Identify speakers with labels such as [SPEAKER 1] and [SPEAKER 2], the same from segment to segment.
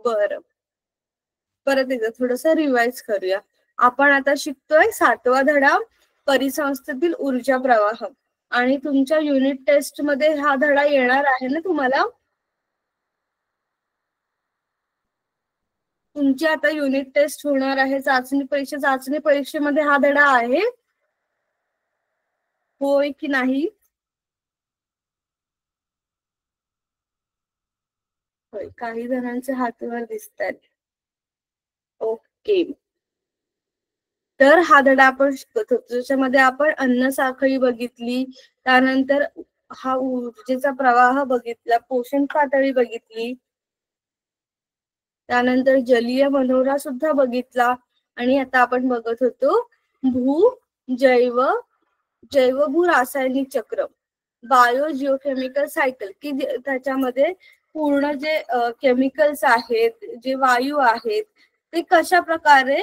[SPEAKER 1] बरं, परत एकदा थोडस रिवाइज करूया. आपण आता शिकतोय 7वा धडा परिसंस्थेतील ऊर्जा प्रवाह, आणि तुमच्या युनिट टेस्ट मध्ये हा धडा येणार आहे ना तुम्हाला. तुमची आता युनिट टेस्ट होणार आहे, चाचणी परीक्षेमध्ये हा धडा आहे, होय की नाही? होय, काही जणांचे हातवर दिसत आहेत. ओके, तर हा धडा आपण शिकत होतो, ज्याच्यामध्ये आपण अन्न साखळी बघितली, त्यानंतर हा ऊर्जेचा प्रवाह बघितला, पोषण पातळी बघितली, त्यानंतर जलीय मनोरा सुद्धा बघितला, आणि आता आपण बघत होतो जैव रासायनिक चक्र, बायो जिओकेमिकल सायकल, की त्याच्यामध्ये पूर्ण जे केमिकल्स आहेत, जे वायू आहेत, ते कशा प्रकारे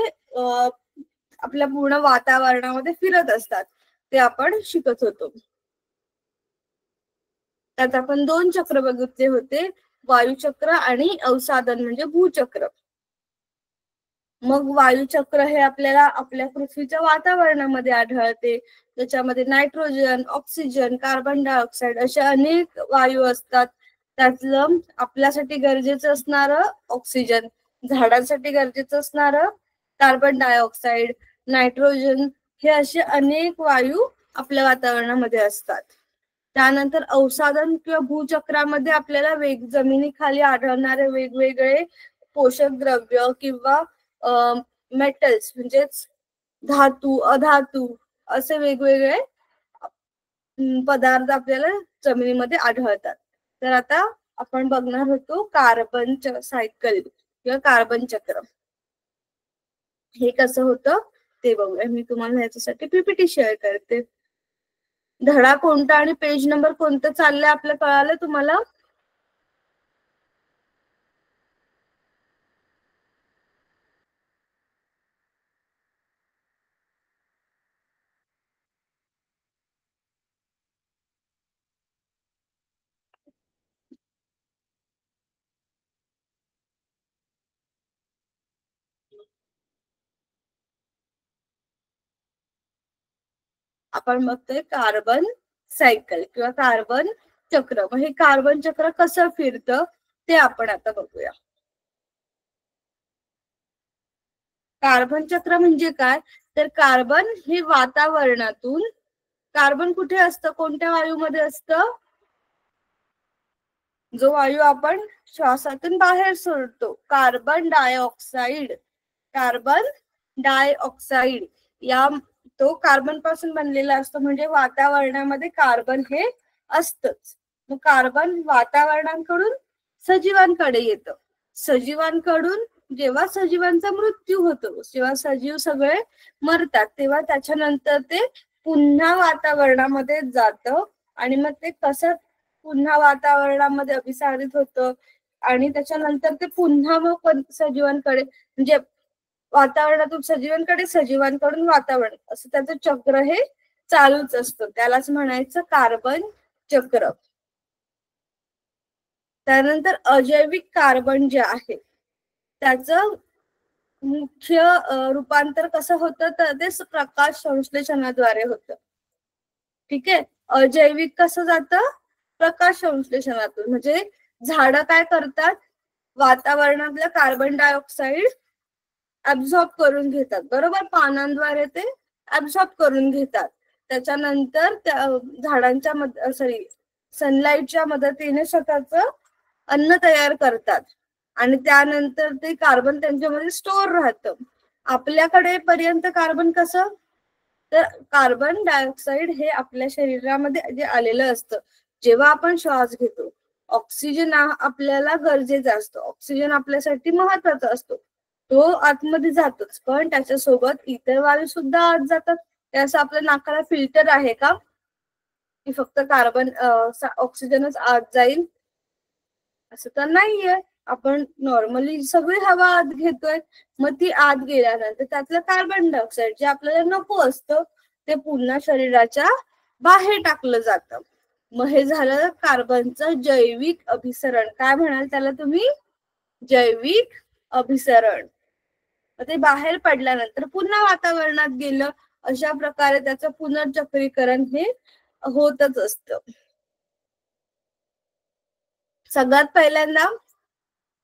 [SPEAKER 1] आपल्या पूर्ण वातावरणामध्ये फिरत असतात ते आपण शिकत होतो. त्यात आपण 2 चक्र बघितले होते, वायुचक्र आणि अवसादन म्हणजे भूचक्र. मग वायुचक्र हे आपल्याला आपल्या पृथ्वीच्या वातावरणामध्ये आढळते, त्याच्यामध्ये नायट्रोजन, ऑक्सिजन, कार्बन डायऑक्साईड असे अनेक वायू असतात. त्यातलं आपल्यासाठी गरजेचं असणारं ऑक्सिजन, झाडांसाठी गरजेचं असणारं कार्बन डायऑक्साईड, नायट्रोजन, हे असे अनेक वायू आपल्या वातावरणामध्ये असतात. त्यानंतर अवसादन किंवा भूचक्रामध्ये आपल्याला जमिनीखाली आढळणारे वेगवेगळे पोषक द्रव्य किंवा मेटल्स म्हणजेच धातू, अधातू असे वेगवेगळे पदार्थ आपल्याला जमिनीमध्ये आढळतात. तर आता आपण बघणार होतो कार्बन सायकल किंवा कार्बन चक्र, हे कसं होतं ते बघूया. मी तुम्हाला याच्यासाठी पीपीटी शेअर करते. धडा कोणता आणि पेज नंबर कोणतं चाललंय आपलं कळालं तुम्हाला? आपण बघतोय कार्बन सायकल किंवा कार्बन चक्र. मग हे कार्बन चक्र कसं फिरतं ते आपण आता बघूया. कार्बन चक्र म्हणजे काय, तर कार्बन हे वातावरणातून, कार्बन कुठे असतं, कोणत्या वायूमध्ये असतं, जो वायू आपण श्वासातून बाहेर सोडतो, कार्बन डायऑक्साईड. कार्बन डायऑक्साईड या तो कार्बन पासून बनलेला असतो, म्हणजे वातावरणामध्ये कार्बन हे असतच. मग कार्बन वातावरणाकडून सजीवांकडे येतं, सजीवांकडून जेव्हा सजीवांचा मृत्यू होतो, जेव्हा सजीव सगळे मरतात, तेव्हा त्याच्यानंतर ते पुन्हा वातावरणामध्ये जातं, आणि मग ते कसं पुन्हा वातावरणामध्ये अभिसारित होतं, आणि त्याच्यानंतर ते पुन्हा मग सजीवांकडे, म्हणजे वातावरणातून सजीवांकडे, सजीवांकडून वातावरण, असं त्याचं चक्र हे चालूच असतं. त्यालाच म्हणायचं कार्बन चक्र. त्यानंतर अजैविक कार्बन जे आहे त्याचं मुख्य रूपांतर कसं होतं, तर ते प्रकाश संश्लेषणाद्वारे होतं. ठीक आहे, अजैविक कसं जातं, प्रकाश संश्लेषणातून. म्हणजे झाडं काय करतात, वातावरणातलं कार्बन डायऑक्साईड ऍब्झॉर्ब करून घेतात, बरोबर, पानांद्वारे ते ऍब्झॉर्ब करून घेतात. त्याच्यानंतर त्या झाडांच्या सनलाईटच्या मदतीने स्वतःचं अन्न तयार करतात, आणि त्यानंतर ते कार्बन त्यांच्यामध्ये स्टोअर राहतं. आपल्याकडे पर्यंत कार्बन कसं, तर कार्बन डायऑक्साईड हे आपल्या शरीरामध्ये जे आलेलं असतं, जेव्हा आपण श्वास घेतो, ऑक्सिजन आपल्याला गरजेचा असतो, ऑक्सिजन आपल्यासाठी महत्वाचा असतो, तो आतमध्ये जातोच, पण त्याच्यासोबत इतर वायू सुद्धा आत जातात. त्याचं आपल्या नाकाला फिल्टर आहे का, की फक्त कार्बन ऑक्सिजनच आत जाईल, असं तर नाहीये. आपण नॉर्मली सगळी हवा आत घेतोय, मग ती आत गेल्यानंतर त्यातलं कार्बन डायऑक्साईड जे आपल्याला नको असतं ते पुन्हा शरीराच्या बाहेर टाकलं जातं. मग हे झालं कार्बनचं जैविक अभिसरण. काय म्हणाल त्याला तुम्ही, जैविक अभिसरण. ते बाहेर पडल्यानंतर पुन्हा वातावरणात गेलं, अशा प्रकारे त्याचं पुनर्चक्रीकरण हे होतच असतं. सगळ्यात पहिल्यांदा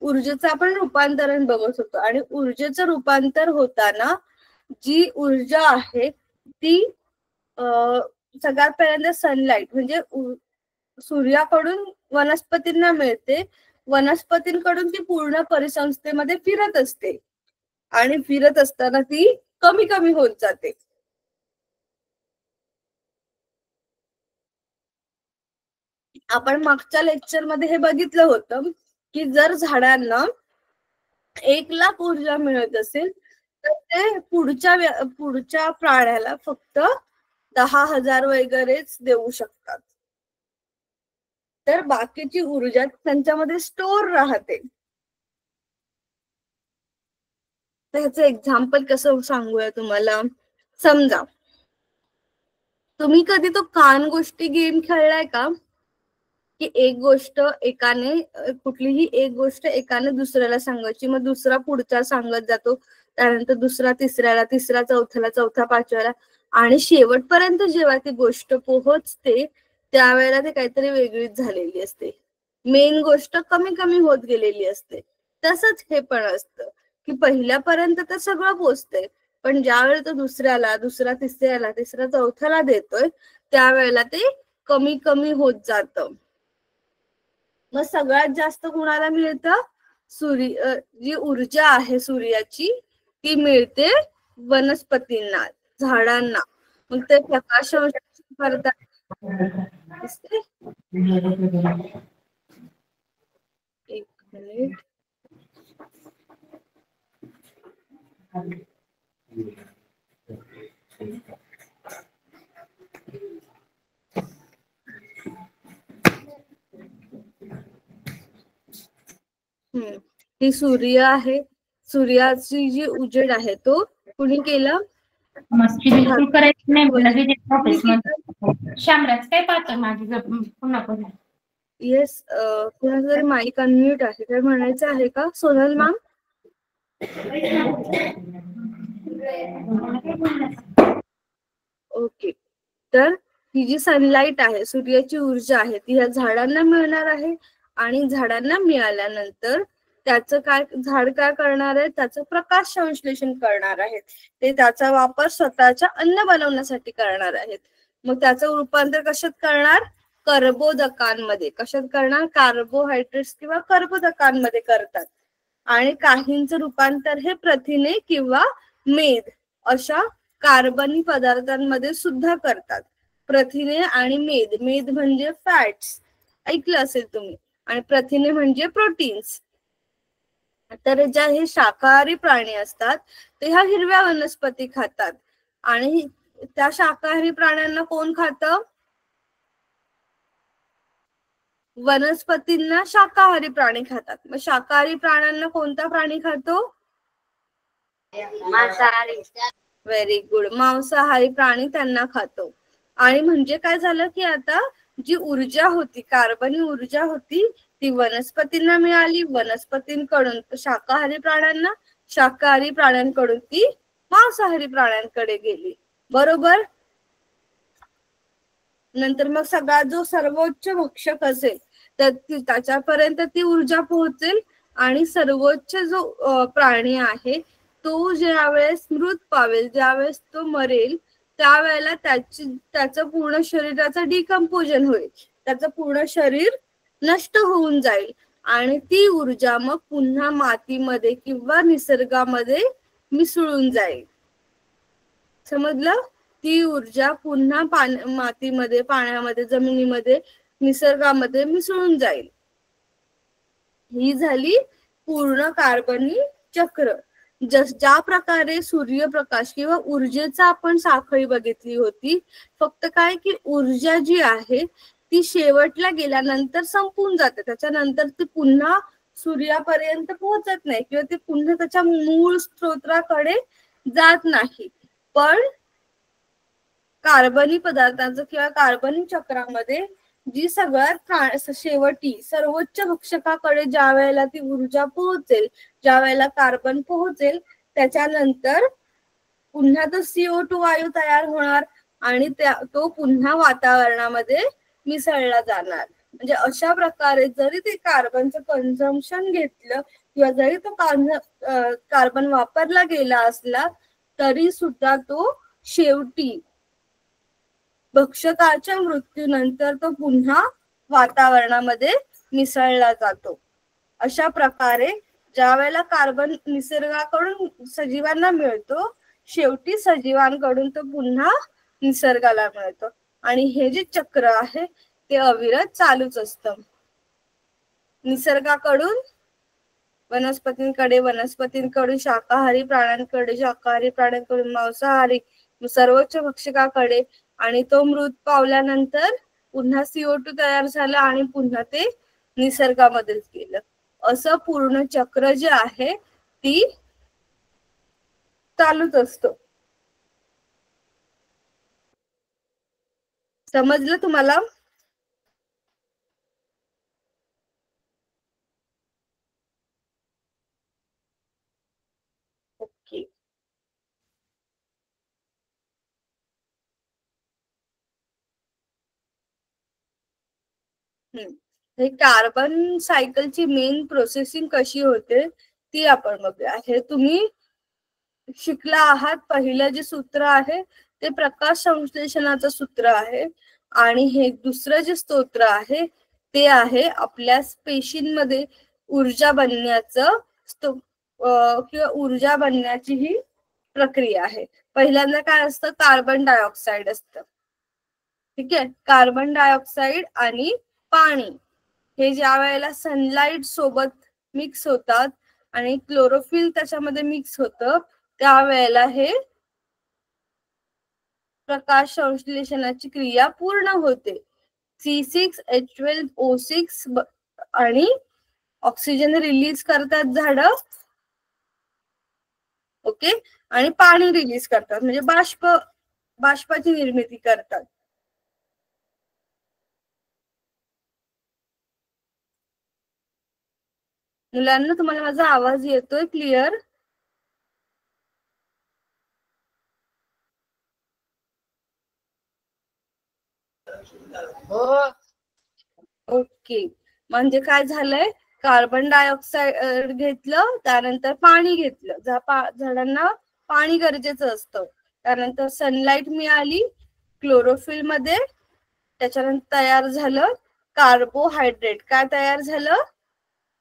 [SPEAKER 1] ऊर्जेचं आपण रूपांतरण बघत होतो आणि ऊर्जेचं रूपांतर होताना जी ऊर्जा आहे ती सगळ्यात पहिल्यांदा सनलाइट म्हणजे सूर्याकडून वनस्पतींना मिळते. वनस्पतींकडून ती पूर्ण परिसंस्थेमध्ये फिरत असते आणि फिरत असताना ती कमी कमी होत जाते. आपण मागच्या लेक्चर मध्ये हे बघितलं होतं की जर झाडांना 1,00,000 ऊर्जा मिळत असेल तर ते पुढच्या प्राण्याला फक्त 10,000 वगैरेच देऊ शकतात. तर बाकीची ऊर्जा त्यांच्यामध्ये स्टोर राहते. त्याचं एक्झाम्पल कसं सांगूया तुम्हाला. समजा तुम्ही कधी तो कान गोष्टी गेम खेळलाय का, की एक गोष्ट एकाने कुठलीही एक गोष्ट एकाने दुसऱ्याला सांगायची, मग दुसरा पुढचा सांगत जातो, त्यानंतर दुसरा तिसऱ्याला, तिसरा चौथ्याला, चौथा पाचव्याला, आणि शेवटपर्यंत जेव्हा ती गोष्ट पोहोचते त्यावेळेला ते काहीतरी वेगळीच झालेली असते. मेन गोष्ट कमी कमी होत गेलेली असते. तसंच हे पण असतं की पहिल्यापर्यंत तर सगळं पोचतंय, पण ज्या वेळेला तो दुसऱ्याला, दुसरा तिसऱ्याला, तिसरा चौथ्याला देतोय त्यावेळेला ते कमी कमी होत जातं. मग सगळ्यात जास्त कुणाला मिळतं, जी ऊर्जा आहे सूर्याची ती मिळते वनस्पतींना, झाडांना. मग ते प्रकाश करतात. एक मिनिट. ही सूर्य आहे. सूर्याची जी उजेड आहे तो कुणी केलं,
[SPEAKER 2] शामराज काय पाहतो माझी पुन्हा पुन्हा.
[SPEAKER 1] येस, कुणाचं तरी माईक अनम्यूट आहे, तर म्हणायचं आहे का सोनल मॅम? ओके. तर ही जी सनलाइट आहे, सूर्याची ऊर्जा आहे, ती ह्या झाडांना मिळणार आहे आणि झाडांना मिळाल्यानंतर त्याचं काय, झाड काय करणार आहे, त्याचं प्रकाश संश्लेषण करणार आहेत. ते त्याचा वापर स्वतःच्या अन्न बनवण्यासाठी करणार आहेत. मग त्याचं रूपांतर कशात करणार, कर्बोदकांमध्ये. कशात करणार, कार्बोहायड्रेट्स किंवा कर्बोदकांमध्ये करतात. आणि काहींचं रूपांतर हे प्रथिने किंवा मेद अशा कार्बनी पदार्थांमध्ये सुद्धा करतात. प्रथिने आणि मेद, मेद म्हणजे फॅट्स, ऐकलं असेल तुम्ही, आणि प्रथिने म्हणजे प्रोटीन्स. तर ज्या हे शाकाहारी प्राणी असतात ते ह्या हिरव्या वनस्पती खातात, आणि त्या शाकाहारी प्राण्यांना कोण खातं, वनस्पतींना शाकाहारी प्राणी खातात. मग शाकाहारी प्राण्यांना कोणता प्राणी खातो,
[SPEAKER 2] मांसाहारी.
[SPEAKER 1] व्हेरी गुड, मांसाहारी प्राणी त्यांना खातो. आणि म्हणजे काय झालं की आता जी ऊर्जा होती, कार्बनी ऊर्जा होती, ती वनस्पतींना मिळाली, वनस्पतींकडून शाकाहारी प्राण्यांना, शाकाहारी प्राण्यांकडून ती मांसाहारी प्राण्यांकडे गेली. बरोबर. नंतर मग सगळा जो सर्वोच्च भक्षक असेल तर त्याच्यापर्यंत ती ऊर्जा पोहोचेल, आणि सर्वोच्च जो प्राणी आहे तो ज्यावेळेस मृत पावेल, ज्यावेळेस तो मरेल, त्यावेळेला त्याचं पूर्ण शरीराचं डिकम्पोजन होईल, त्याचं पूर्ण शरीर नष्ट होऊन जाईल, आणि ती ऊर्जा मग पुन्हा मातीमध्ये किंवा निसर्गामध्ये मिसळून जाईल. समजलं, ती ऊर्जा पुन्हा मातीमध्ये, पाण्यामध्ये, जमिनीमध्ये, निसर्गामध्ये मिसळून जाईल. ही झाली पूर्ण कार्बनी चक्र. ज्या प्रकारे सूर्यप्रकाश किंवा ऊर्जेचा आपण साखळी बघितली होती, फक्त काय की ऊर्जा जी आहे ती शेवटला गेल्यानंतर संपून जाते, त्याच्यानंतर ती पुन्हा सूर्यापर्यंत पोहोचत नाही किंवा ती पुन्हा त्याच्या मूळ स्त्रोताकडे जात नाही. पण कार्बनी पदार्थांचं किंवा कार्बनी चक्रामध्ये जी सगळ्यात शेवटी सर्वोच्च भक्षकाकडे ज्या वेळेला ती ऊर्जा पोहोचेल, ज्या वेळेला कार्बन पोहोचेल, त्याच्यानंतर पुन्हा तो CO2 वायू तयार होणार आणि तो पुन्हा वातावरणामध्ये मिसळला जाणार. म्हणजे अशा प्रकारे जरी ते कार्बनचं कन्झम्पशन घेतलं किंवा जरी तो कार्बन वापरला गेला असला तरी सुद्धा तो शेवटी भक्षकाच्या मृत्यूनंतर तो पुन्हा वातावरणामध्ये मिसळला जातो. अशा प्रकारे ज्या वेळेला कार्बन निसर्गाकडून सजीवांना मिळतो, शेवटी सजीवांकडून तो पुन्हा निसर्गाला मिळतो. आणि हे जे चक्र आहे ते अविरत चालूच असतं. निसर्गाकडून वनस्पतींकडून शाकाहारी प्राण्यांकडे, शाकाहारी प्राण्यांकडून मांसाहारी, सर्वोच्च भक्षकाकडे, आणि तो मृत पावल्यानंतर पुन्हा CO2 तयार झाला आणि पुन्हा ते निसर्गामध्येच गेलं. असं पूर्ण चक्र जे आहे ती चालूच असतो. समजलं तुम्हाला? ओके. हे कार्बन सायकलची मेन प्रोसेसिंग कशी होते ती आपण बघूया. हे तुम्ही शिकला आहात. पहिलं जे सूत्र आहे ते प्रकाश संश्लेषणाचं सूत्र आहे आणि हे दुसरं जे स्तोत्र आहे ते आहे आपल्या पेशींमध्ये ऊर्जा बनण्याचं किंवा ऊर्जा बनण्याची ही प्रक्रिया आहे. पहिल्यांदा काय असतं, कार्बन डायऑक्साईड असतं. ठीक आहे, कार्बन डायऑक्साईड आणि पाणी हे ज्या वेळेला सनलाइट सोबत मिक्स होतात आणि क्लोरोफिल त्याच्यामध्ये मिक्स होतं त्यावेळेला हे प्रकाश संश्लेषणाची क्रिया पूर्ण होते. C6H12O6 आणि ऑक्सिजन रिलीज करतात झाडं. ओके, आणि पाणी रिलीज करतात म्हणजे बाष्पाची निर्मिती करतात. मुलांना तुम्हाला माझा आवाज येतोय क्लिअर? ओके, म्हणजे काय झालंय, कार्बन डायऑक्साईड घेतलं, त्यानंतर पाणी घेतलं. झाडांना पाणी गरजेचं असतं. त्यानंतर सनलाईट मिळाली क्लोरोफिल मध्ये, त्याच्यानंतर तयार झालं कार्बोहायड्रेट. काय तयार झालं?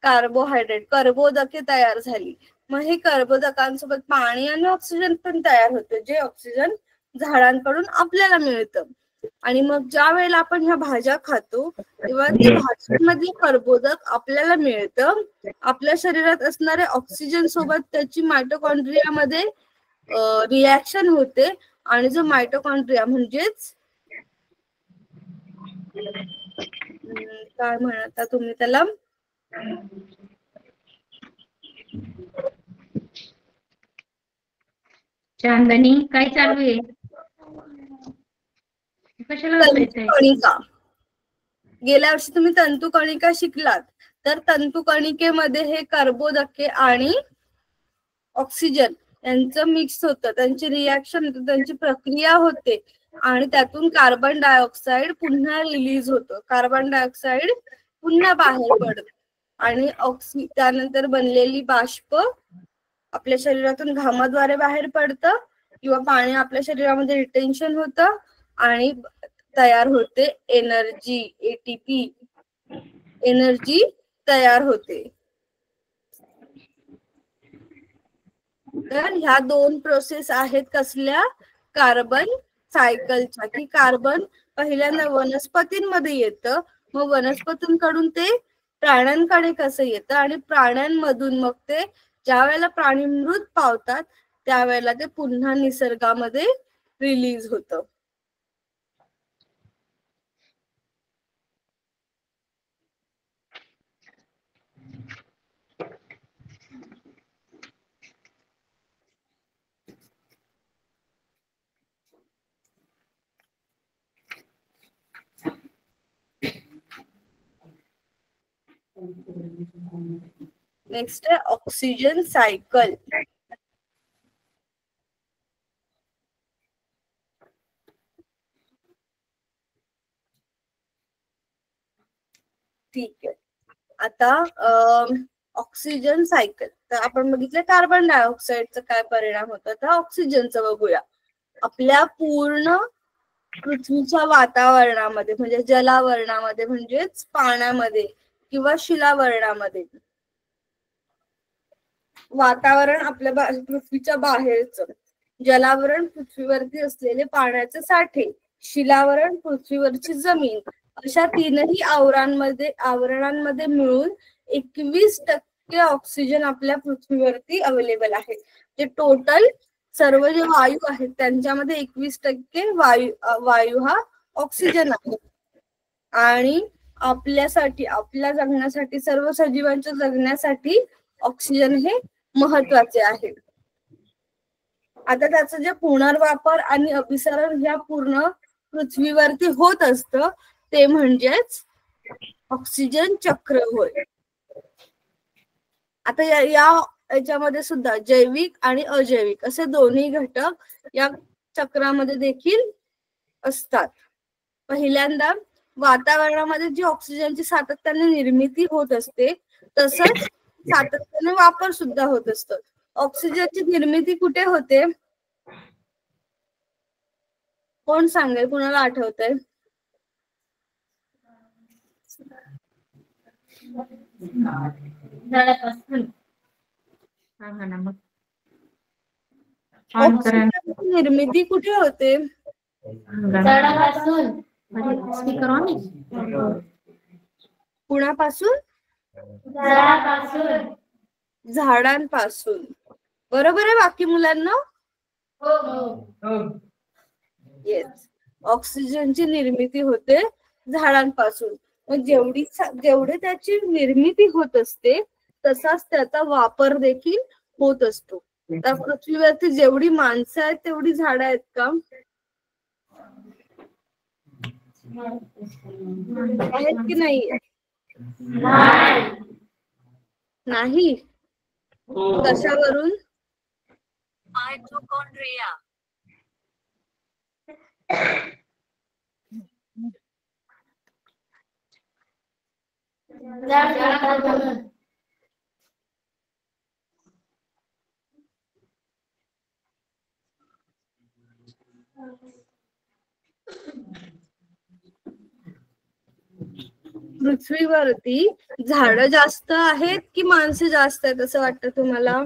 [SPEAKER 1] कार्बोहायड्रेट, कर्बोदके तयार झाली. मग हे कर्बोदकांसोबत पाणी आणि ऑक्सिजन पण तयार होतं, जे ऑक्सिजन झाडांकडून आपल्याला मिळतं. आणि मग ज्या वेळेला आपण ह्या भाज्या खातो तेव्हा त्या भाज्यांमधले कर्बोदक आपल्याला मिळतं. आपल्या शरीरात असणाऱ्या ऑक्सिजन सोबत त्याची मायटोकॉन्ड्रियामध्ये रिॲक्शन होते आणि जो मायटोकॉन्ड्रिया म्हणजेच काय म्हणता तुम्ही त्याला,
[SPEAKER 2] चांदणी काय चालू आहे? कशाला
[SPEAKER 1] तंतुकणिका. गेल्या वर्षी तुम्ही तंतुकणिका शिकलात, तर तंतुकणिकेमध्ये हे कर्बोदके आणि ऑक्सिजन यांचं मिक्स होतं, त्यांची रिॲक्शन होतं, त्यांची प्रक्रिया होते आणि त्यातून कार्बन डायऑक्साईड पुन्हा रिलीज होतं. कार्बन डायऑक्साईड पुन्हा बाहेर पडतं आणि त्यानंतर बनलेली बाष्प आपल्या शरीरातून घामाद्वारे बाहेर पडतं किंवा पाणी आपल्या शरीरामध्ये रिटेन्शन होतं आणि तयार होते एनर्जी, ATP एनर्जी तयार होते. तर ह्या दोन प्रोसेस आहेत कसल्या, कार्बन सायकलच्या, की कार्बन पहिल्यांदा वनस्पतींमध्ये येतं, मग वनस्पतींकडून ते प्राण्यांकडे कसं येतं आणि प्राण्यांमधून मग ते ज्या वेळेला प्राणी मृत पावतात त्यावेळेला ते पुन्हा निसर्गामध्ये रिलीज होतं. नेक्स्ट आहे ऑक्सिजन सायकल. ठीक आहे. आता ऑक्सिजन सायकल तर आपण बघितलं कार्बन डायऑक्साईडचा काय परिणाम होतो, तर ऑक्सिजनचं बघूया. आपल्या पूर्ण पृथ्वीच्या वातावरणामध्ये म्हणजे जलावरणामध्ये म्हणजेच पाण्यामध्ये किंवा शिलावरणामध्ये वातावरण आपल्या पृथ्वीच्या बाहेरचं, जलावरण पृथ्वीवरती असलेले पाण्याचे साठे, शिलावरण पृथ्वीवरची जमीन, अशा तीनही आवरणांमध्ये मिळून 21% ऑक्सिजन आपल्या पृथ्वीवरती अवेलेबल आहे. जे टोटल सर्व जे वायू आहेत त्यांच्यामध्ये 21% वायू हा ऑक्सिजन आहे. आणि आपल्यासाठी, आपल्या जगण्यासाठी, सर्व सजीवांच्या जगण्यासाठी ऑक्सिजन हे महत्वाचे आहे. आता त्याचं जे पुनर्वापर आणि अभिसरण ह्या पूर्ण पृथ्वीवरती होत असतं ते म्हणजेच ऑक्सिजन चक्र होय. आता याच्यामध्ये सुद्धा जैविक आणि अजैविक असे दोन्ही घटक या चक्रामध्ये देखील असतात. पहिल्यांदा वातावरणामध्ये जी ऑक्सिजनची सातत्याने निर्मिती होत असते तसंच सातत्याने वापर सुद्धा होत असतो. ऑक्सिजनची निर्मिती कुठे होते, कोण सांगेल, कुणाला आठवतंय? ऑक्सिजनची निर्मिती कुठे होते? कुणापासून? झाडांपासून. बरोबर आहे बाकी मुलांना? येस, ऑक्सिजनची निर्मिती होते झाडांपासून. जेवढे त्याची निर्मिती होत असते तसाच त्याचा वापर देखील होत असतो. तर पृथ्वीवरती जेवढी माणसं आहेत तेवढी झाडं आहेत का? आहेत की नाही? नाही. कशावरून? मायटोकॉन्ड्रिया. पृथ्वीवरती झाडं जास्त आहेत की माणसे जास्त आहेत असं वाटतं तुम्हाला?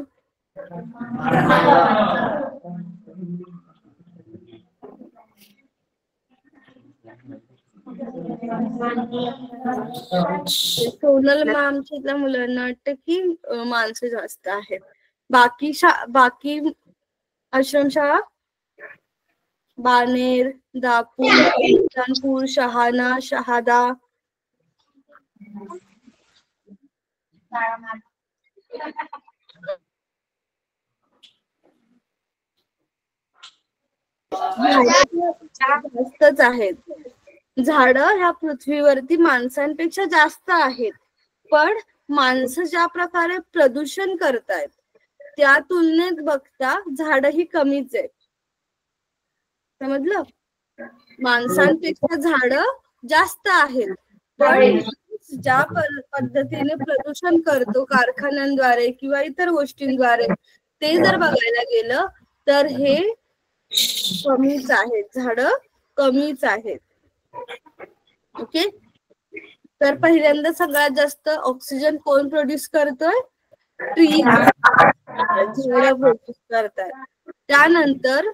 [SPEAKER 1] सोनल मॅमच्या मुलांना वाटतं की माणसं जास्त आहेत. बाकी आश्रमशाळा, बानेर, दापूर, शहाणा, शहादा, जास्तच आहेत. झाडं ह्या पृथ्वीवरती माणसांपेक्षा जास्त आहेत, पण माणसं ज्या प्रकारे प्रदूषण करतायत त्या तुलनेत बघता झाडं ही कमीच आहेत. समजलं? माणसांपेक्षा झाडं जास्त आहेत, पण ज्या पद्धतीने प्रदूषण करतो कारखान्यांद्वारे किंवा इतर गोष्टींद्वारे ते जर बघायला गेलं तर हे कमीच आहेत, झाडं कमीच आहेत. ओके, तर पहिल्यांदा सगळ्यात जास्त ऑक्सिजन कोण प्रोड्यूस करतोय? ट्री झाडं प्रोड्यूस करतात. त्यानंतर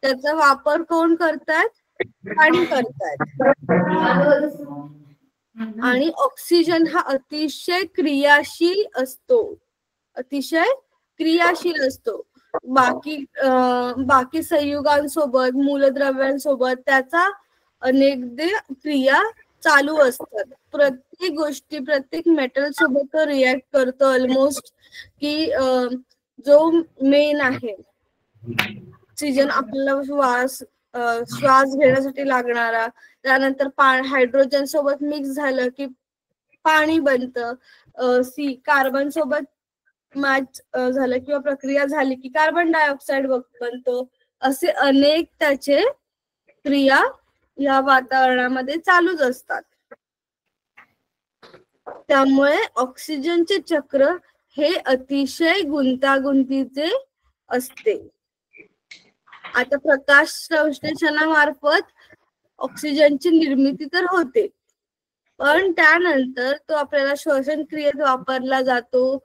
[SPEAKER 1] त्याचा वापर कोण करतात? पाणी करतात. आणि ऑक्सिजन हा अतिशय क्रियाशील असतो, अतिशय क्रियाशील असतो. बाकी संयुगांसोबत, मूलद्रव्यांसोबत त्याचा अनेकदा क्रिया चालू असतात. प्रत्येक मेटल सोबत तो रिॲक्ट करतो ऑलमोस्ट, की जो मेन आहे ऑक्सिजन आपल्याला श्वास घेण्यासाठी लागणारा, त्यानंतर हायड्रोजन सोबत मिक्स झालं की पाणी बनतं. सी कार्बन सोबत मॅच झालं किंवा प्रक्रिया झाली की कार्बन डायऑक्साईड बनतो. असे अनेक त्याचे क्रिया या वातावरणामध्ये चालूच असतात. त्यामुळे ऑक्सिजनचे चक्र हे अतिशय गुंतागुंतीचे असते. आता प्रकाश संश्लेषणामार्फत ऑक्सिजनची निर्मिती तर होते, पण त्यानंतर तो आपल्याला श्वसन क्रियेत वापरला जातो,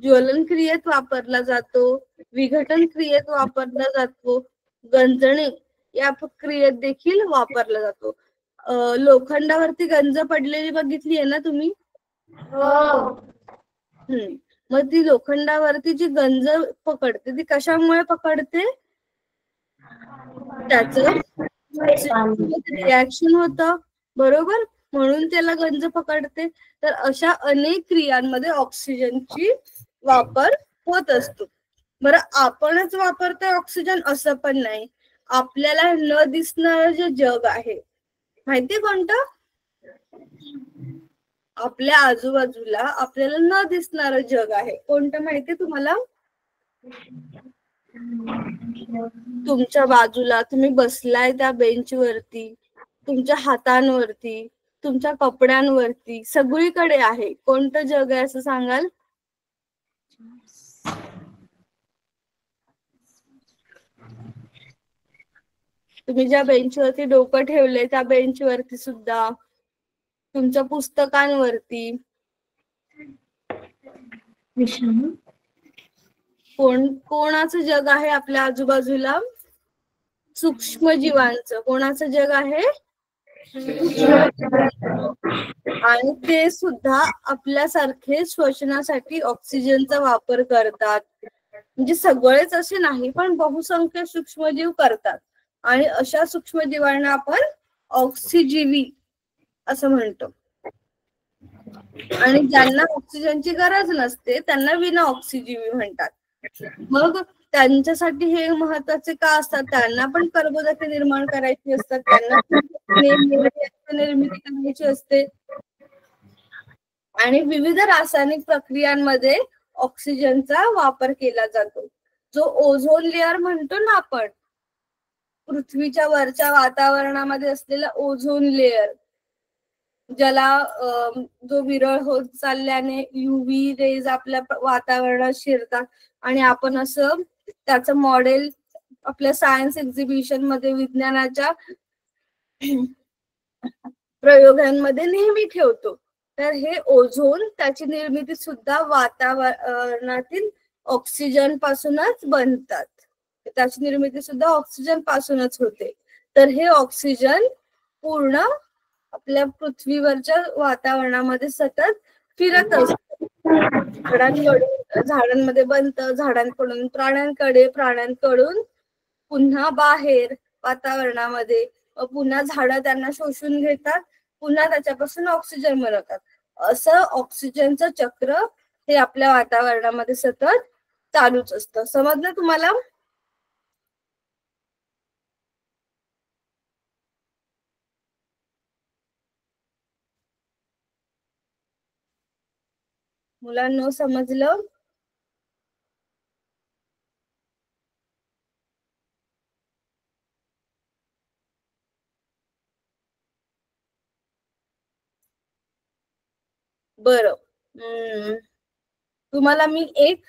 [SPEAKER 1] ज्वलन क्रियेत वापरला जातो, विघटन क्रियेत वापरला जातो, गंजणे या क्रियेत देखील वापरला जातो. लोखंडावरती गंज पडलेली बघितली आहे ना तुम्ही? मग ती लोखंडावरती जी गंज पकडते ती कशामुळे पकडते? त्याचं रिॲक्शन होतं, बरोबर, म्हणून त्याला गंज पकडते. तर अशा अनेक क्रियांमध्ये ऑक्सिजनची वापर होत असतो. बरं, आपणच वापरतोय ऑक्सिजन असं पण नाही. आपल्याला न दिसणारं जे जग आहे माहितीये कोणतं? आपल्या आजूबाजूला आपल्याला न दिसणारं जग आहे कोणतं माहितीये तुम्हाला? तुमच्या बाजूला तुम्ही बसलाय त्या बेंचवरती, तुमच्या हातांवरती, तुमच्या कपड्यांवरती, सगळीकडे आहे. कोणतं जग आहे असं सांगाल? तुम्ही ज्या बेंचवरती डोकं ठेवले त्या बेंचवरती सुद्धा, तुमच्या पुस्तकांवरती कोणाचं जग आहे आपल्या आजूबाजूला? सूक्ष्मजीवांचं. कोणाचं जग आहे? आणि ते सुद्धा आपल्यासारखे श्वसनासाठी ऑक्सिजनचा वापर करतात. म्हणजे सगळेच असे नाही, पण बहुसंख्य सूक्ष्मजीव करतात. आणि अशा सूक्ष्मजीवांना आपण ऑक्सिजीवी असं म्हणतो. आणि ज्यांना ऑक्सिजनची गरज नसते त्यांना विना ऑक्सिजीवी म्हणतात. मग त्यांच्यासाठी हे महत्वाचे का असतात? त्यांना पण कर्बोदके निर्माण करायची असतात, त्यांना निर्मिती करायची असते. आणि विविध रासायनिक प्रक्रियांमध्ये ऑक्सिजनचा वापर केला जातो. जो ओझोन लेअर म्हणतो ना आपण, पृथ्वीच्या वरच्या वातावरणामध्ये असलेला ओझोन लेअर, ज्याला जो विरळ होत चालल्याने UV रेज आपल्या वातावरणात शिरतात आणि आपण असं त्याचं मॉडेल आपल्या सायन्स एक्झिबिशन मध्ये विज्ञानाच्या प्रयोगांमध्ये नेहमी ठेवतो. तर हे ओझोन त्याची निर्मिती सुद्धा वातावरणातील ऑक्सिजन पासूनच बनतात. त्याची निर्मिती सुद्धा ऑक्सिजन पासूनच होते. तर हे ऑक्सिजन पूर्ण आपल्या पृथ्वीवरच्या वातावरणामध्ये सतत फिरत असतं. झाडांमध्ये बनतं, झाडांकडून प्राण्यांकडे, प्राण्यांकडून पुन्हा बाहेर वातावरणामध्ये, पुन्हा झाडं त्यांना शोषून घेतात, पुन्हा त्याच्यापासून ऑक्सिजन बनवतात. असं ऑक्सिजनचं चक्र हे आपल्या वातावरणामध्ये सतत चालूच असतं. समजलं तुम्हाला? मुलांनो, समजलं? बरं, तुम्हाला मी एक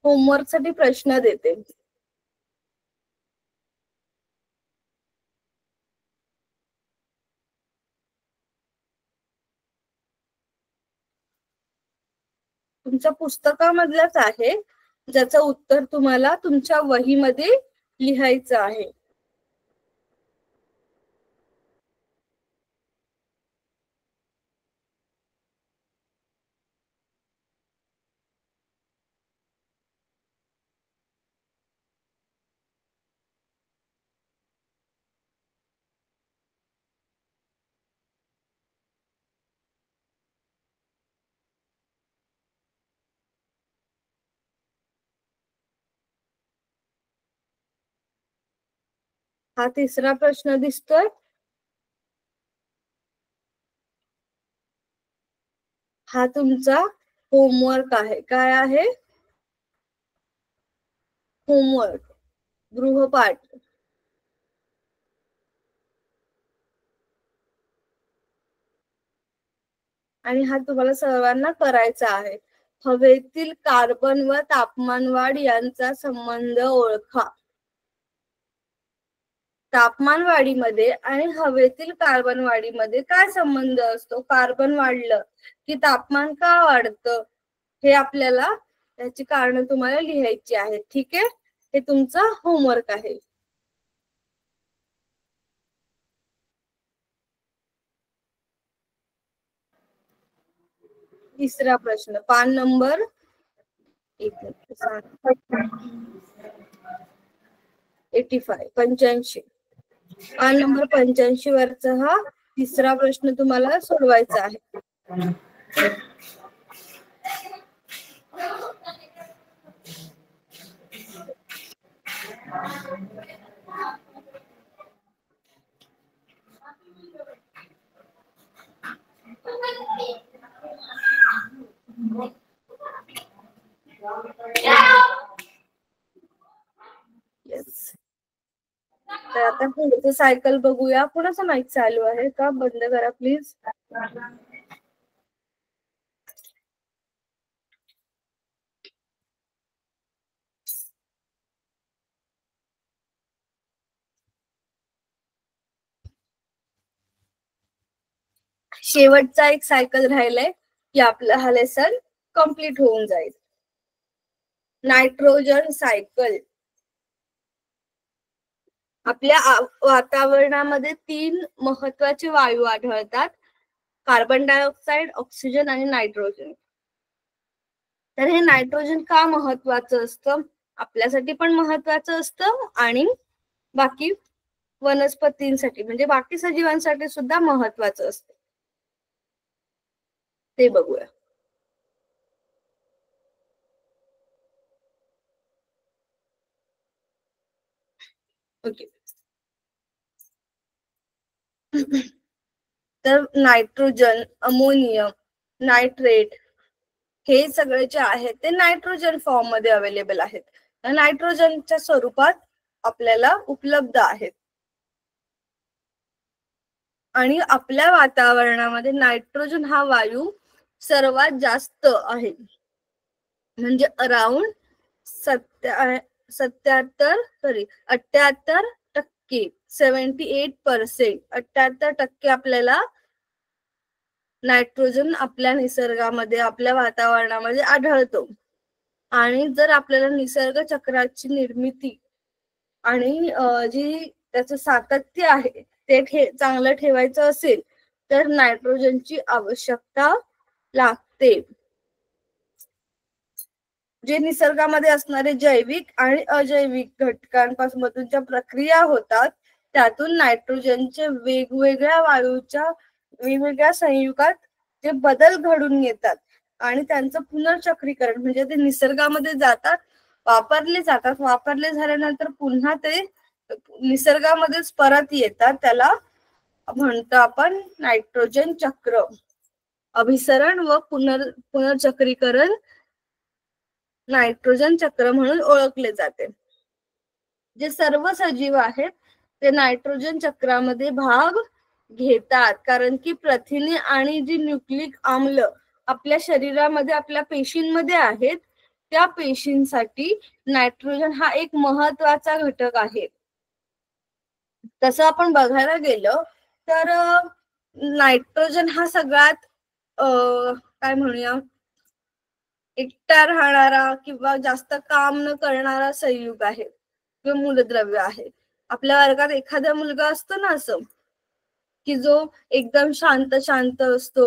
[SPEAKER 1] होमवर्क साठी प्रश्न देते. तुमच्या पुस्तकामधलंच आहे, ज्याचं उत्तर तुम्हाला तुमच्या वहीमध्ये लिहायचं आहे. हा तिसरा प्रश्न दिसतोय. हा तुमचा होमवर्क आहे. काय आहे? होमवर्क, गृहपाठ. आणि हा तुम्हाला सर्वांना करायचा आहे. हवेतील कार्बन व तापमान वाढ यांचा संबंध ओळखा. तापमान वाढीमध्ये आणि हवेतील कार्बन वाढीमध्ये काय संबंध असतो? कार्बन वाढलं की तापमान का वाढतं हे आपल्याला त्याची कारण तुम्हाला लिहायची आहेत. ठीक आहे, हे तुमचं होमवर्क आहे. तिसरा प्रश्न, पान नंबर 85. पान नंबर 85 वरचा हा तिसरा प्रश्न तुम्हाला सोडवायचा आहे. येस. तर आता पुढचं सायकल बघूया. कुणाचं माईक चालू आहे का? बंद करा प्लीज. शेवटचा एक सायकल राहिलाय की आपला हा लेसन कम्प्लीट होऊन जाईल. Nitrogen cycle. आपल्या वातावरणामध्ये 3 महत्वाचे वायू आढळतात: कार्बन डायऑक्साइड, ऑक्सिजन आणि नायट्रोजन. तर हे नायट्रोजन का महत्वाचं असतं? आपल्यासाठी पण महत्वाचं असतं आणि बाकी वनस्पतींसाठी म्हणजे बाकी सजीवांसाठी सुद्धा महत्वाचं असतं. ते बघूया. ओके. तर नायट्रोजन, अमोनियम, नायट्रेट हे सगळे जे आहेत ते नायट्रोजन फॉर्म मध्ये अवेलेबल आहेत. नायट्रोजनच्या स्वरूपात आपल्याला उपलब्ध आहेत. आणि आपल्या वातावरणामध्ये नायट्रोजन हा वायू सर्वात जास्त आहे. म्हणजे अराउंड 78% 78%. 78% आपल्याला नायट्रोजन आपल्या निसर्गामध्ये, आपल्या वातावरणामध्ये आढळतो. आणि जर आपल्याला निसर्ग चक्राची निर्मिती आणि जी त्याचं सातत्य आहे ते चांगलं ठेवायचं असेल तर नायट्रोजनची आवश्यकता लागते. जे निसर्गामध्ये असणारे जैविक आणि अजैविक घटकांपासून ज्या प्रक्रिया होतात त्यातून नायट्रोजनचे वेगवेगळ्या वायूच्या वेगवेगळ्या संयुगात जे बदल घडून येतात आणि त्यांचं पुनर्चक्रीकरण म्हणजे ते निसर्गामध्ये जातात, वापरले झाल्यानंतर पुन्हा ते निसर्गामध्येच परत येतात. त्याला म्हणतो आपण नायट्रोजन चक्र. अभिसरण व पुनर्चक्रीकरण नायट्रोजन चक्र म्हणून ओळखले जाते. जे सर्व सजीव आहेत ते नायट्रोजन चक्रामध्ये भाग घेतात, कारण की प्रथिने आणि जी न्यूक्लिक आम्ल आपल्या शरीरामध्ये, आपल्या पेशींमध्ये आहेत, त्या पेशींसाठी नायट्रोजन हा एक महत्वाचा घटक आहे. तसं आपण बघायला गेलं तर नायट्रोजन हा सगळ्यात काय म्हणूया एकटा राहणारा किंवा जास्त काम न करणारा संयुग आहे किंवा मूलद्रव्य आहे. आपल्या वर्गात एखादा मुलगा असतो ना असं की जो एकदम शांत असतो,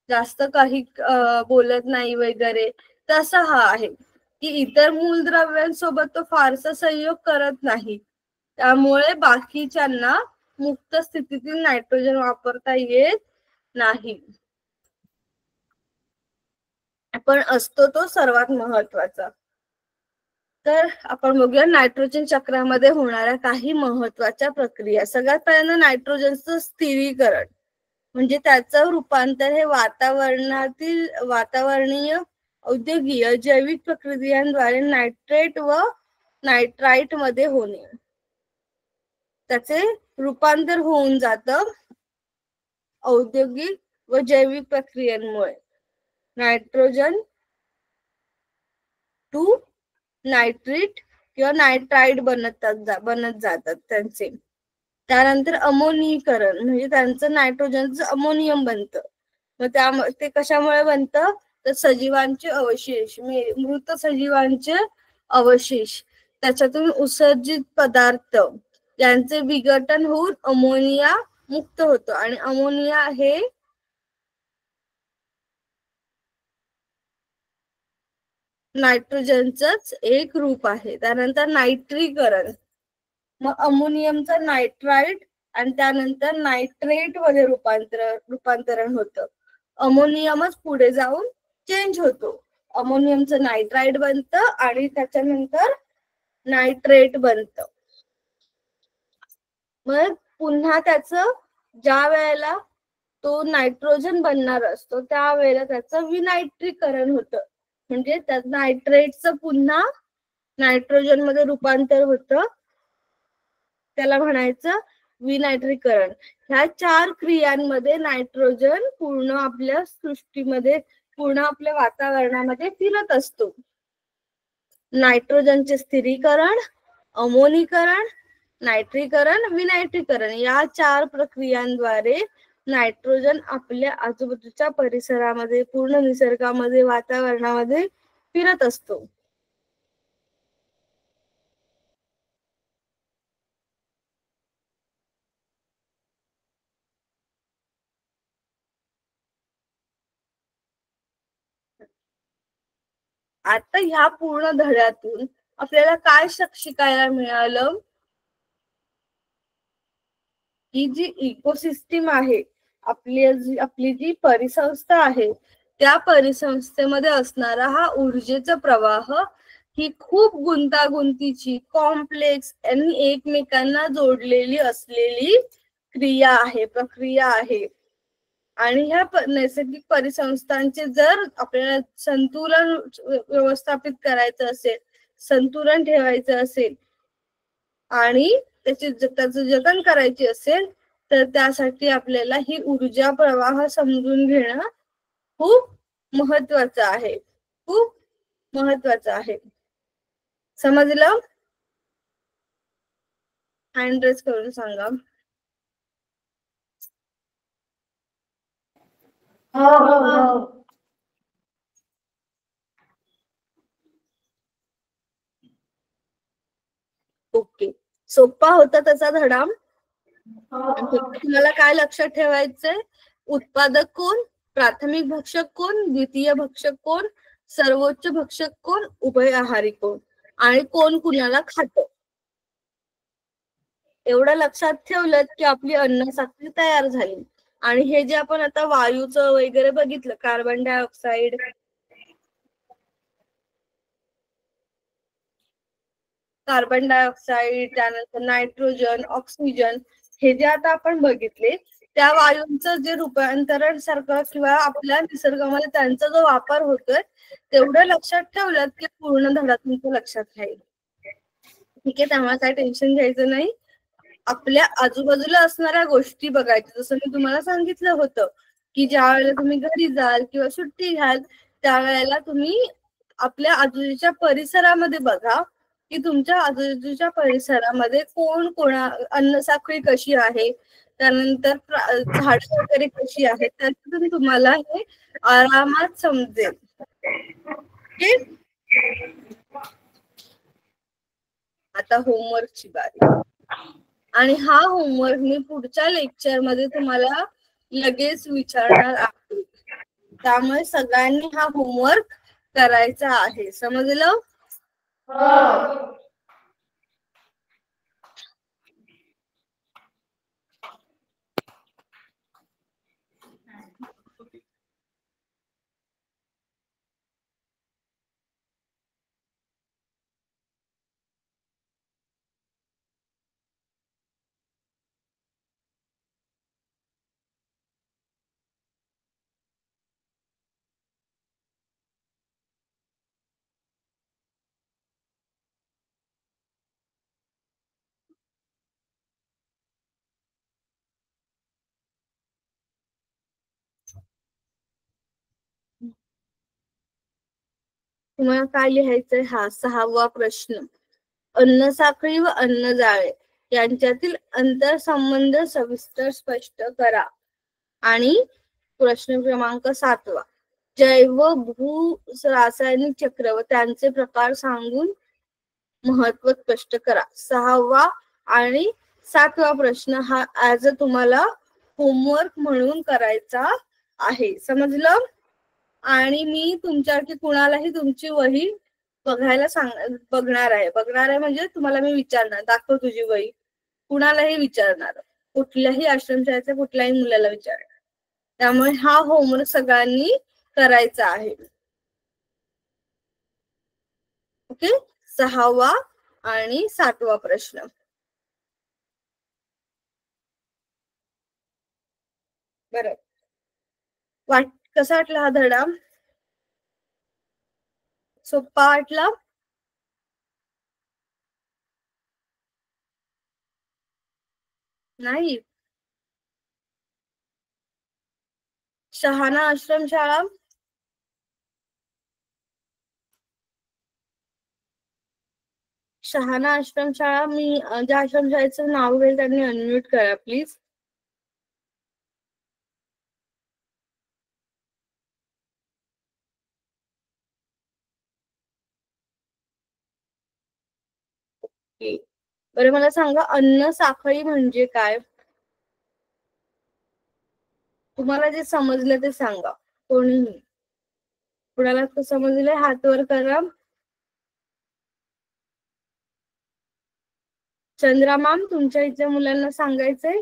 [SPEAKER 1] जास्त काही बोलत नाही वगैरे, तसा हा आहे की इतर मूलद्रव्यांसोबत तो फारसा संयोग करत नाही. त्यामुळे बाकीच्यांना मुक्त स्थितीतील नायट्रोजन वापरता येत नाही. पण असतो तो सर्वात महत्वाचा. तर आपण बघूया नायट्रोजन चक्रामध्ये होणाऱ्या काही महत्वाच्या प्रक्रिया. सगळ्यात पहिल्यांदा नायट्रोजनचं स्थिरीकरण. म्हणजे त्याचं रूपांतर हे वातावरणीय, औद्योगिक, जैविक प्रक्रियांद्वारे नायट्रेट व नायट्राइट मध्ये होणे, त्याचे रूपांतर होऊन जातं औद्योगिक व जैविक प्रक्रियांमुळे नायट्रोजन टू नायट्रेट किंवा नायट्राइड बनत जातात त्यांचे. त्यानंतर अमोनियीकरण म्हणजे त्यांचं नायट्रोजनचं अमोनियम बनतं. मग ते कशामुळे बनतं, तर सजीवांचे अवशेष, मृत सजीवांचे अवशेष, त्याच्यातून उत्सर्जित पदार्थ यांचे विघटन होऊन अमोनिया मुक्त होतो. आणि अमोनिया हे नायट्रोजनचंच एक रूप आहे. त्यानंतर नायट्रीकरण, मग अमोनियमचं नायट्राइड आणि त्यानंतर नायट्रेट मध्ये रूपांतरण होतं. अमोनियमच पुढे जाऊन चेंज होतो. अमोनियमचं नायट्राइड बनतं आणि त्याच्यानंतर नायट्रेट बनतं. मग पुन्हा त्याचं ज्या वेळेला तो नायट्रोजन बनणार असतो त्यावेळेला त्याचं विनायट्रीकरण होतं. म्हणजे त्या नायट्रेटचं पुन्हा नायट्रोजन मध्ये रूपांतर होतं, त्याला म्हणायचं विनायट्रीकरण. ह्या 4 क्रियांमध्ये नायट्रोजन पूर्ण आपल्या सृष्टीमध्ये, पूर्ण आपल्या वातावरणामध्ये फिरत असतो. नायट्रोजनचे स्थिरीकरण, अमोनीकरण, नायट्रीकरण, विनायट्रीकरण या 4 प्रक्रियांद्वारे नायट्रोजन आपल्या आजूबाजूच्या परिसरामध्ये, पूर्ण निसर्गामध्ये, वातावरणामध्ये फिरत असतो. आता ह्या पूर्ण धड्यातून आपल्याला काय शिकायला मिळालं, ही जी इकोसिस्टीम आहे, आपली जी परिसंस्था आहे, त्या परिसंस्थेमध्ये असणारा हा ऊर्जेचा प्रवाह ही खूप गुंतागुंतीची, कॉम्प्लेक्स आणि एकमेकांना जोडलेली असलेली प्रक्रिया आहे. आणि ह्या नैसर्गिक परिसंस्थांचे जर आपल्याला संतुलन व्यवस्थापित करायचं असेल, संतुलन ठेवायचं असेल आणि त्याचं जतन करायचे असेल, तर त्यासाठी आपल्याला ही ऊर्जा प्रवाह समजून घेणं खूप महत्वाचं आहे. खूप महत्वाचं आहे. समजलं? हँड रेस करून सांगा.
[SPEAKER 2] हो.
[SPEAKER 1] ओके, सोपा होता त्याचा धडा. तुम्हाला काय लक्षात ठेवायचंय, उत्पादक कोण, प्राथमिक भक्षक कोण, द्वितीय भक्षक कोण, सर्वोच्च भक्षक कोण, उभय आहारी कोण, आणि कोण कुणाला खातं. एवढं लक्षात ठेवलं की आपली अन्न साखळी तयार झाली. आणि हे जे आपण आता वायूचं वगैरे बघितलं, कार्बन डायऑक्साईड, त्यानंतर नायट्रोजन, ऑक्सिजन, हे जे आता आपण बघितले, त्या वायूंचं जे रूपांतरण सारखं किंवा आपल्या निसर्गामध्ये त्यांचा जो वापर होतोय, तेवढं लक्षात ठेवलं की पूर्ण धडा तुमचं लक्षात राहील. ठीक आहे, त्यामुळे काय टेन्शन घ्यायचं नाही. आपल्या आजूबाजूला असणाऱ्या गोष्टी बघायच्या. जसं मी तुम्हाला सांगितलं होतं की ज्या वेळेला तुम्ही घरी जाल किंवा सुट्टी घ्याल, त्यावेळेला तुम्ही आपल्या आजूबाजूच्या परिसरामध्ये बघा की तुमच्या आजूबाजूच्या परिसरामध्ये अन्न साखळी कशी आहे, त्यानंतर झाडं वगैरे कशी आहेत, त्यातून तुम्हाला हे आरामात समजेल. आता होमवर्कची बारी. आणि हा होमवर्क मी पुढच्या लेक्चर मध्ये तुम्हाला लगेच विचारणार आहे. त्यामुळे सगळ्यांनी हा होमवर्क करायचा आहे. समजलं? तुम्हाला काय लिहायचंय? हा 6वा प्रश्न. अन्न साखळी व अन्न जाळे यांच्यातील अंतरसंबंध सविस्तर स्पष्ट करा. आणि प्रश्न क्रमांक 7वा. जैव भू रासायनिक चक्र व त्यांचे प्रकार सांगून महत्व स्पष्ट करा. 6वा आणि 7वा प्रश्न हा ऍज अ तुम्हाला होमवर्क म्हणून करायचा आहे. समजलं? आणि मी तुमच्यासाठी कुणालाही तुमची वही बघायला बघणार आहे म्हणजे तुम्हाला मी विचारणार, दाखव तुझी वही. कुणालाही विचारणार, कुठल्याही आश्रमशाळेच्या कुठल्याही मुलाला विचारणार. त्यामुळे हा होमवर्क सगळ्यांनी करायचा आहे. ओके. 6वा आणि 7वा प्रश्न. बरं, कसा वाटला हा धडा? सोपा वाटला? नाही? शहाणा आश्रमशाळा, शहाणा आश्रमशाळा, मी ज्या आश्रमशाळेचं नाव घेईल त्यांनी अनम्यूट करा प्लीज. बरं, मला सांगा अन्न साखळी म्हणजे काय? तुम्हाला जे समजलं ते सांगा. कोणीही, कुणाला समजलंय हात वर करा. चंद्रा मॅम, तुमच्या इथल्या मुलांना सांगायचंय?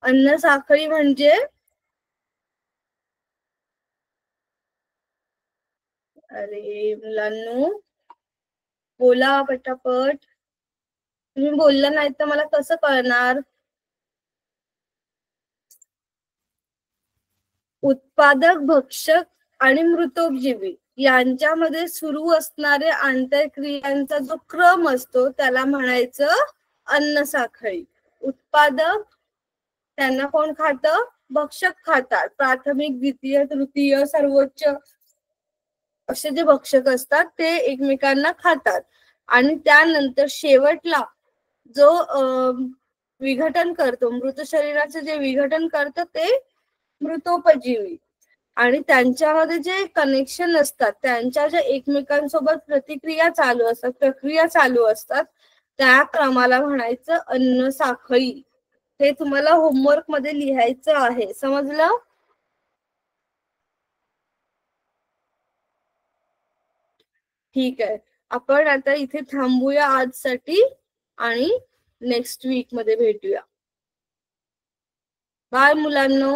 [SPEAKER 1] अन्न साखळी म्हणजे? अरे मुलांनो, बोला पटापट. तुम्ही बोलला नाही तर मला कसं कळणार? उत्पादक, भक्षक आणि मृतोपजीवी यांच्यामध्ये सुरू असणारे आंतरक्रियांचा जो क्रम असतो त्याला म्हणायचं अन्न साखळी. उत्पादक, त्यांना कोण खातं? भक्षक खातात. प्राथमिक, द्वितीय, तृतीय, सर्वोच्च असे जे भक्षक असतात ते एकमेकांना खातात. आणि त्यानंतर शेवटला जो विघटन करतो, मृत शरीराचं जे विघटन करतं ते मृतोपजीवी. आणि त्यांच्यामध्ये जे कनेक्शन असतात, त्यांच्या ज्या एकमेकांसोबत प्रतिक्रिया चालू असतात, प्रक्रिया चालू असतात, त्या क्रमाला म्हणायचं अन्न साखळी. हे तुम्हाला होमवर्क मध्ये लिहायचं आहे. समजलं? ठीक आहे, आपण आता इथे थांबूया आजसाठी आणि नेक्स्ट वीक मध्ये भेटूया. बाय मुलांनो.